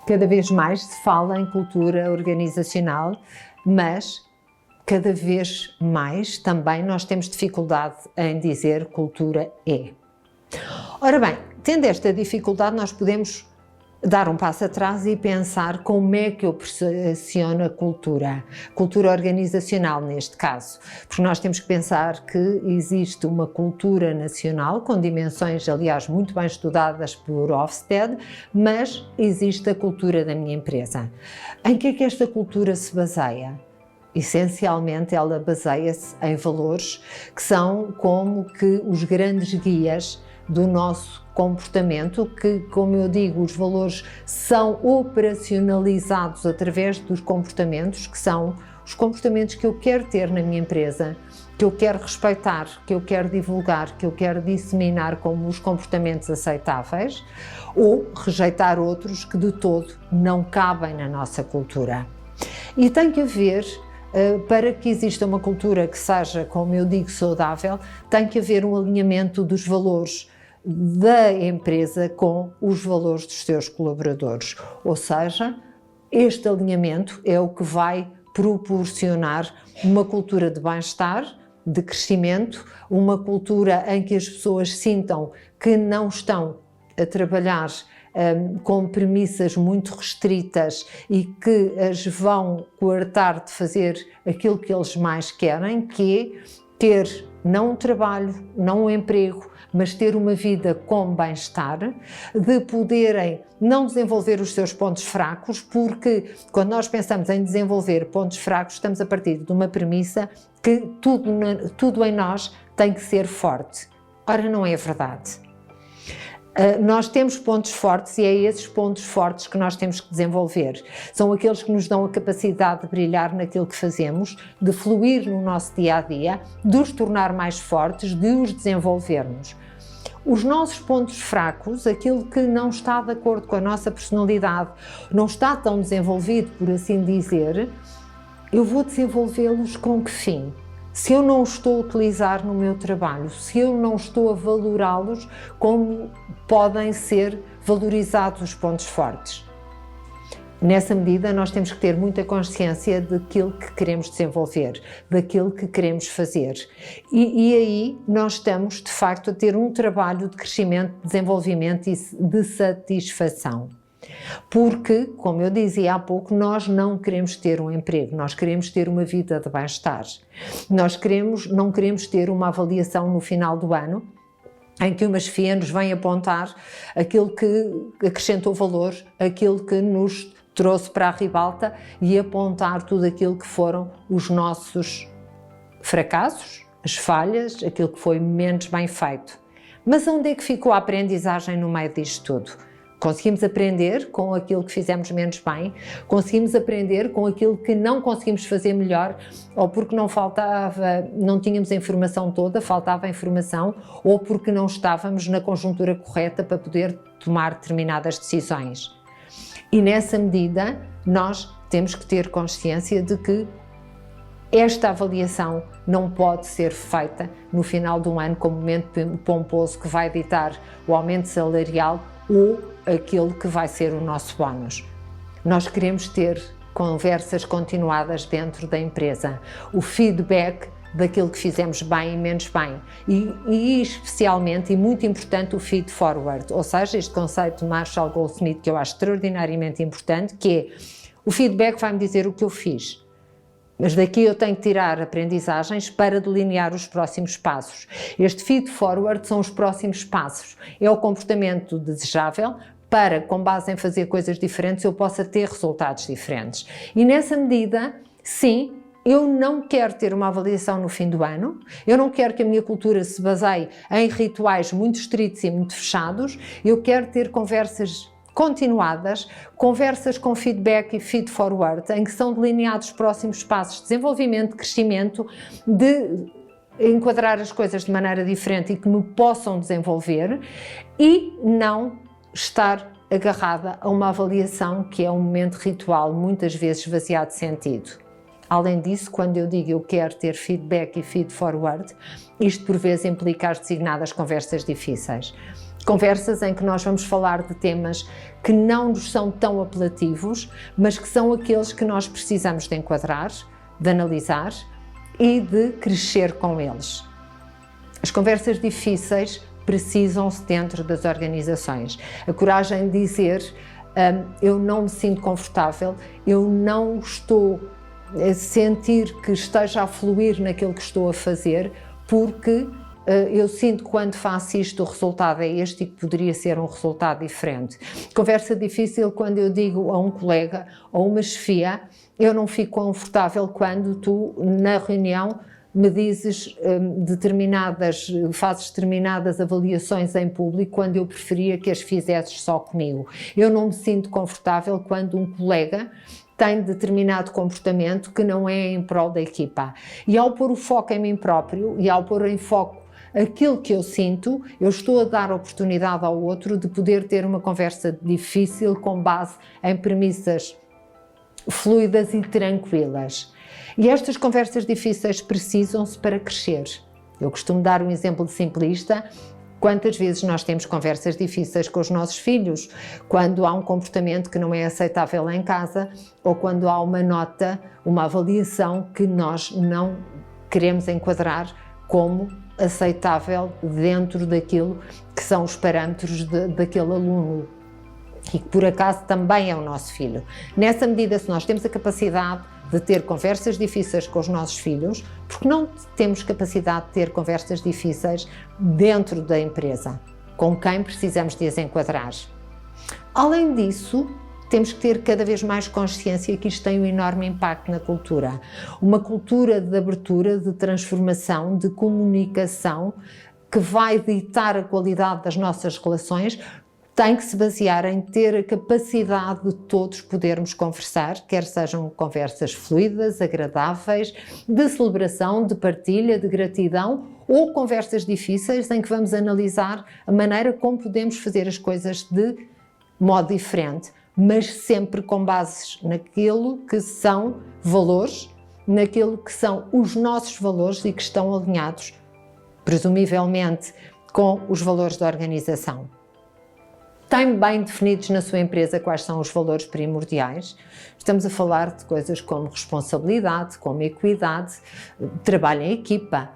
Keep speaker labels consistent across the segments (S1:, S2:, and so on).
S1: Cada vez mais se fala em cultura organizacional, mas cada vez mais também nós temos dificuldade em dizer cultura é. Ora bem, tendo esta dificuldade, nós podemos dar um passo atrás e pensar como é que eu percepciono a cultura organizacional neste caso, porque nós temos que pensar que existe uma cultura nacional com dimensões, aliás, muito bem estudadas por Hofstede, mas existe a cultura da minha empresa. Em que é que esta cultura se baseia? Essencialmente ela baseia-se em valores que são como que os grandes guias do nosso comportamento, que, como eu digo, os valores são operacionalizados através dos comportamentos, que são os comportamentos que eu quero ter na minha empresa, que eu quero respeitar, que eu quero divulgar, que eu quero disseminar como os comportamentos aceitáveis, ou rejeitar outros que de todo não cabem na nossa cultura. E tem que haver, para que exista uma cultura que seja, como eu digo, saudável, tem que haver um alinhamento dos valores da empresa com os valores dos seus colaboradores. Ou seja, este alinhamento é o que vai proporcionar uma cultura de bem-estar, de crescimento, uma cultura em que as pessoas sintam que não estão a trabalhar com premissas muito restritas e que as vão coartar de fazer aquilo que eles mais querem, que é ter não um trabalho, não um emprego, mas ter uma vida com bem-estar, de poderem não desenvolver os seus pontos fracos, porque quando nós pensamos em desenvolver pontos fracos, estamos a partir de uma premissa que tudo em nós tem que ser forte. Ora, não é verdade. Nós temos pontos fortes e é esses pontos fortes que nós temos que desenvolver. São aqueles que nos dão a capacidade de brilhar naquilo que fazemos, de fluir no nosso dia-a-dia, de os tornar mais fortes, de os desenvolvermos. Os nossos pontos fracos, aquilo que não está de acordo com a nossa personalidade, não está tão desenvolvido, por assim dizer, eu vou desenvolvê-los com que fim? Se eu não estou a utilizar no meu trabalho, se eu não estou a valorá-los como podem ser valorizados os pontos fortes. Nessa medida, nós temos que ter muita consciência daquilo que queremos desenvolver, daquilo que queremos fazer. E aí nós estamos, de facto, a ter um trabalho de crescimento, de desenvolvimento e de satisfação. Porque, como eu dizia há pouco, nós não queremos ter um emprego, nós queremos ter uma vida de bem-estar. Nós não queremos ter uma avaliação no final do ano em que uma chefia nos vem apontar aquilo que acrescentou valor, aquilo que nos trouxe para a ribalta e apontar tudo aquilo que foram os nossos fracassos, as falhas, aquilo que foi menos bem feito. Mas onde é que ficou a aprendizagem no meio disto tudo? Conseguimos aprender com aquilo que fizemos menos bem, conseguimos aprender com aquilo que não conseguimos fazer melhor, ou porque não tínhamos a informação toda, faltava a informação, ou porque não estávamos na conjuntura correta para poder tomar determinadas decisões. E nessa medida, nós temos que ter consciência de que esta avaliação não pode ser feita no final do ano como momento pomposo que vai ditar o aumento salarial ou aquele que vai ser o nosso bónus. Nós queremos ter conversas continuadas dentro da empresa, o feedback daquilo que fizemos bem e menos bem e especialmente e muito importante o feed forward, ou seja, este conceito de Marshall Goldsmith que eu acho extraordinariamente importante, que é o feedback vai-me dizer o que eu fiz. Mas daqui eu tenho que tirar aprendizagens para delinear os próximos passos. Este feed forward são os próximos passos. É o comportamento desejável para, com base em fazer coisas diferentes, eu possa ter resultados diferentes. E nessa medida, sim, eu não quero ter uma avaliação no fim do ano, eu não quero que a minha cultura se baseie em rituais muito estritos e muito fechados, eu quero ter conversas continuadas, conversas com feedback e feed forward, em que são delineados os próximos passos de desenvolvimento, de crescimento, de enquadrar as coisas de maneira diferente e que me possam desenvolver e não estar agarrada a uma avaliação que é um momento ritual, muitas vezes vaziado de sentido. Além disso, quando eu digo eu quero ter feedback e feed forward, isto por vezes implica as designadas conversas difíceis. Conversas em que nós vamos falar de temas que não nos são tão apelativos, mas que são aqueles que nós precisamos de enquadrar, de analisar e de crescer com eles. As conversas difíceis precisam-se dentro das organizações. A coragem de dizer eu não me sinto confortável, eu não estou a sentir que esteja a fluir naquilo que estou a fazer, porque eu sinto que quando faço isto o resultado é este e que poderia ser um resultado diferente. Conversa difícil quando eu digo a um colega ou uma chefia, eu não fico confortável quando tu na reunião me dizes fazes determinadas avaliações em público quando eu preferia que as fizesses só comigo. Eu não me sinto confortável quando um colega tem determinado comportamento que não é em prol da equipa. E ao pôr o foco em mim próprio e ao pôr em foco aquilo que eu sinto, eu estou a dar oportunidade ao outro de poder ter uma conversa difícil com base em premissas fluidas e tranquilas. E estas conversas difíceis precisam-se para crescer. Eu costumo dar um exemplo simplista. Quantas vezes nós temos conversas difíceis com os nossos filhos, quando há um comportamento que não é aceitável em casa ou quando há uma nota, uma avaliação que nós não queremos enquadrar como aceitável dentro daquilo que são os parâmetros daquele aluno e que por acaso também é o nosso filho. Nessa medida, se nós temos a capacidade de ter conversas difíceis com os nossos filhos, porque não temos capacidade de ter conversas difíceis dentro da empresa, com quem precisamos de as enquadrar. Além disso, temos que ter cada vez mais consciência que isto tem um enorme impacto na cultura. Uma cultura de abertura, de transformação, de comunicação, que vai ditar a qualidade das nossas relações, tem que se basear em ter a capacidade de todos podermos conversar, quer sejam conversas fluidas, agradáveis, de celebração, de partilha, de gratidão, ou conversas difíceis em que vamos analisar a maneira como podemos fazer as coisas de modo diferente, mas sempre com bases naquilo que são valores, naquilo que são os nossos valores e que estão alinhados, presumivelmente, com os valores da organização. Tem bem definidos na sua empresa quais são os valores primordiais. Estamos a falar de coisas como responsabilidade, como equidade, trabalho em equipa,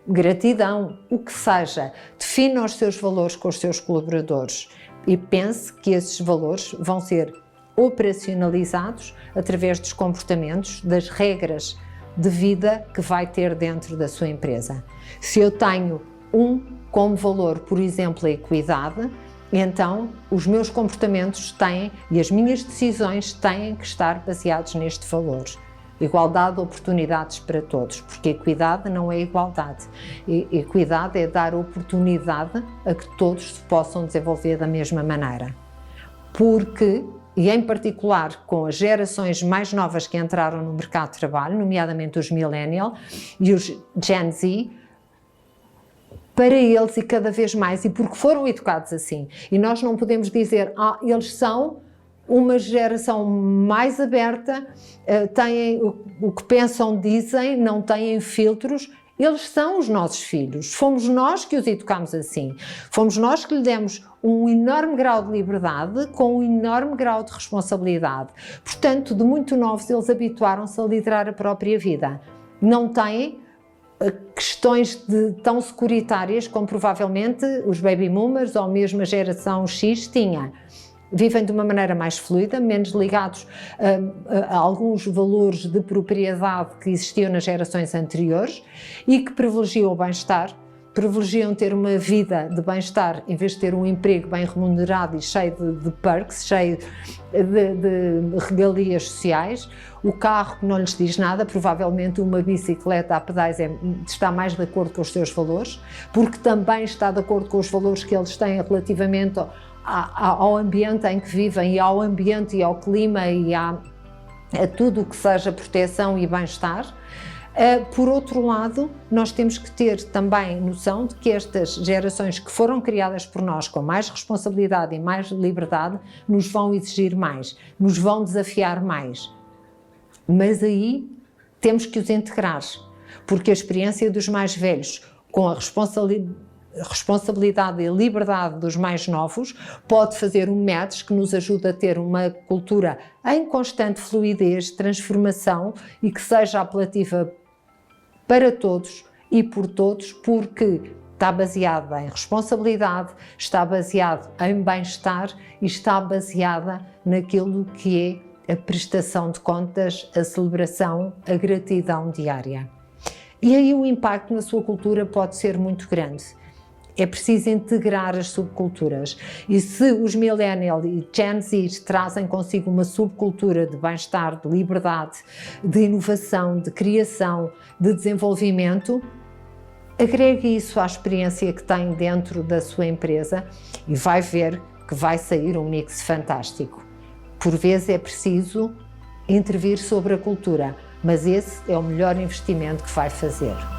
S1: gratidão, o que seja. Defina os seus valores com os seus colaboradores e pense que esses valores vão ser operacionalizados através dos comportamentos, das regras de vida que vai ter dentro da sua empresa. Se eu tenho como valor, por exemplo, a equidade, então os meus comportamentos têm e as minhas decisões têm que estar baseados neste valor. Igualdade de oportunidades para todos, porque equidade não é igualdade. Equidade é dar oportunidade a que todos se possam desenvolver da mesma maneira. Porque, e em particular com as gerações mais novas que entraram no mercado de trabalho, nomeadamente os Millennial e os Gen Z, para eles e cada vez mais, e porque foram educados assim. E nós não podemos dizer, eles são uma geração mais aberta, têm o que pensam, dizem, não têm filtros. Eles são os nossos filhos. Fomos nós que os educamos assim. Fomos nós que lhe demos um enorme grau de liberdade com um enorme grau de responsabilidade. Portanto, de muito novos, eles habituaram-se a liderar a própria vida. Não têm questões tão securitárias como provavelmente os baby boomers ou mesmo a geração X tinha. Vivem de uma maneira mais fluida, menos ligados a alguns valores de propriedade que existiam nas gerações anteriores e que privilegiam o bem-estar, privilegiam ter uma vida de bem-estar em vez de ter um emprego bem remunerado e cheio de perks, cheio de regalias sociais. O carro que não lhes diz nada, provavelmente uma bicicleta a pedais está mais de acordo com os seus valores, porque também está de acordo com os valores que eles têm relativamente ao ambiente em que vivem e ao ambiente e ao clima e a tudo o que seja proteção e bem-estar. Por outro lado, nós temos que ter também noção de que estas gerações que foram criadas por nós com mais responsabilidade e mais liberdade nos vão exigir mais, nos vão desafiar mais. Mas aí temos que os integrar, porque a experiência dos mais velhos com a responsabilidade e liberdade dos mais novos, pode fazer um match que nos ajuda a ter uma cultura em constante fluidez, transformação e que seja apelativa para todos e por todos, porque está baseada em responsabilidade, está baseado em bem-estar e está baseada naquilo que é a prestação de contas, a celebração, a gratidão diária. E aí o impacto na sua cultura pode ser muito grande. É preciso integrar as subculturas. E se os Millennial e Gen Z trazem consigo uma subcultura de bem-estar, de liberdade, de inovação, de criação, de desenvolvimento, agregue isso à experiência que tem dentro da sua empresa e vai ver que vai sair um mix fantástico. Por vezes é preciso intervir sobre a cultura, mas esse é o melhor investimento que vai fazer.